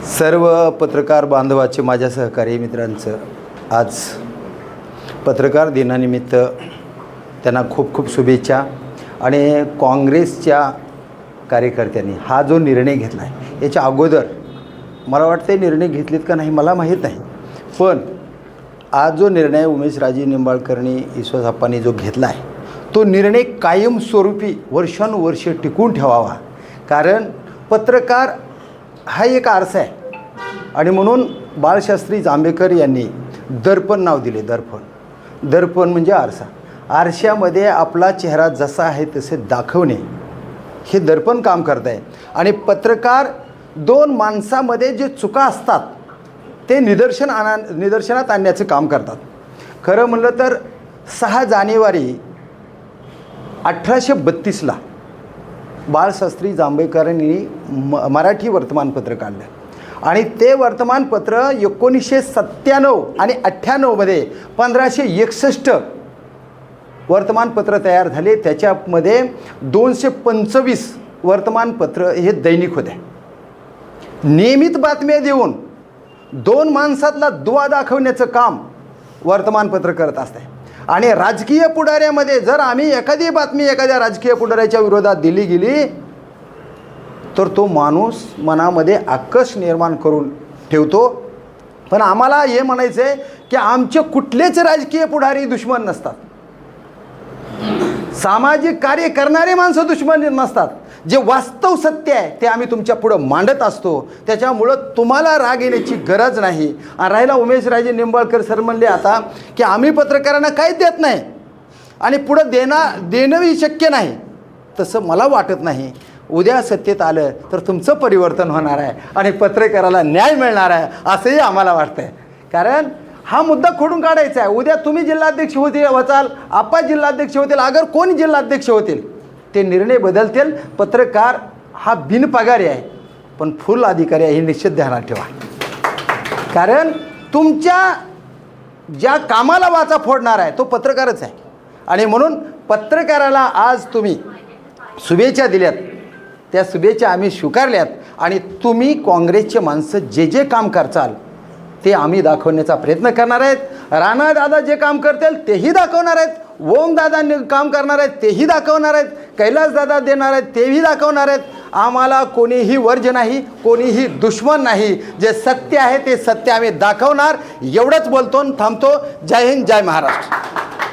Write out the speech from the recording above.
सर्व पत्रकार बांधवाचे माझ्या सहकारी मित्रांचं आज पत्रकार दिनानिमित्त त्यांना खूप खूप शुभेच्छा। आणि काँग्रेसच्या कार्यकर्त्यांनी हा जो निर्णय घेतला आहे याच्या अगोदर मला वाटते निर्णय घेतलेत का नाही मला माहीत नाही, पण आज जो निर्णय उमेशराजे निंबाळकरनी ईश्वरप्पांनी जो घेतला आहे तो निर्णय कायमस्वरूपी वर्षानुवर्षे टिकून ठेवावा। कारण पत्रकार हा एक आरसा आहे आणि म्हणून बाळशास्त्री जांभेकर यांनी दर्पण नाव दिले। दर्पण म्हणजे आरसा। आरशामध्ये आपला चेहरा जसा आहे तसे दाखवणे हे दर्पण काम करत आहे। आणि पत्रकार दोन माणसामध्ये जे चुका असतात ते निदर्शनात आणण्याचं काम करतात। खरं म्हणलं तर 6 जानेवारी 1832ला बाळशास्त्री जांभेकरांनी मराठी वर्तमानपत्र काढलं आणि ते वर्तमानपत्र 1997 आणि 98मध्ये 1561 वर्तमानपत्र तयार झाले। त्याच्यामध्ये 225 वर्तमानपत्र हे दैनिक होते। नियमित बातम्या देऊन दोन माणसातला दुवा दाखवण्याचं काम वर्तमानपत्र करत असते। आणि राजकीय पुढाऱ्यामध्ये जर आम्ही एखादी बातमी एखाद्या राजकीय पुढाऱ्याच्या विरोधात दिली गेली तर तो माणूस मनामध्ये आकर्ष निर्माण करून ठेवतो। पण आम्हाला हे म्हणायचं आहे की आमचे कुठलेच राजकीय पुढारी दुश्मन नसतात, सामाजिक कार्य करणारे माणसं दुश्मन नसतात। जे वास्तव सत्य आहे ते आम्ही तुमच्या पुढं मांडत असतो, त्याच्यामुळं तुम्हाला राग येण्याची गरज नाही। आणि राहिला उमेशराजे निंबाळकर सर म्हणले आता की आम्ही पत्रकारांना काहीच देत नाही आणि पुढं देणंही शक्य नाही, तसं मला वाटत नाही। उद्या सत्तेत आलं तर तुमचं परिवर्तन होणार आहे आणि पत्रकाराला न्याय मिळणार आहे असंही आम्हाला वाटतं आहे। कारण हा मुद्दा खोडून काढायचा आहे। उद्या तुम्ही जिल्हाध्यक्ष होचाल, आप्पा जिल्हाध्यक्ष होतील, अगर कोणी जिल्हाध्यक्ष होतील ते निर्णय बदलतील। पत्रकार हा बिनपगारी आहे पण फुल अधिकारी आहे हे निश्चित ध्यानात ठेवा। कारण तुमच्या ज्या कामाला वाचा फोडणार आहे तो पत्रकारच आहे। आणि म्हणून पत्रकाराला आज तुम्ही शुभेच्छा दिल्यात, त्या शुभेच्छा आम्ही स्वीकारल्यात आणि तुम्ही काँग्रेसचे माणसं जे जे काम करचाल ते आम्ही दाखवण्याचा प्रयत्न करणार आहेत। राणादादा जे काम करतील तेही दाखवणार आहेत, ओमदादा काम करणार आहेत तेही दाखवणार आहेत, कैलासदादा देणार आहेत तेही दाखवणार आहेत। आम्हाला कोणीही वर्ज नाही, कोणीही दुश्मन नाही। जे सत्य आहे ते सत्य आम्ही दाखवणार। एवढंच बोलतो, थांबतो। जय हिंद, जय महाराष्ट्र।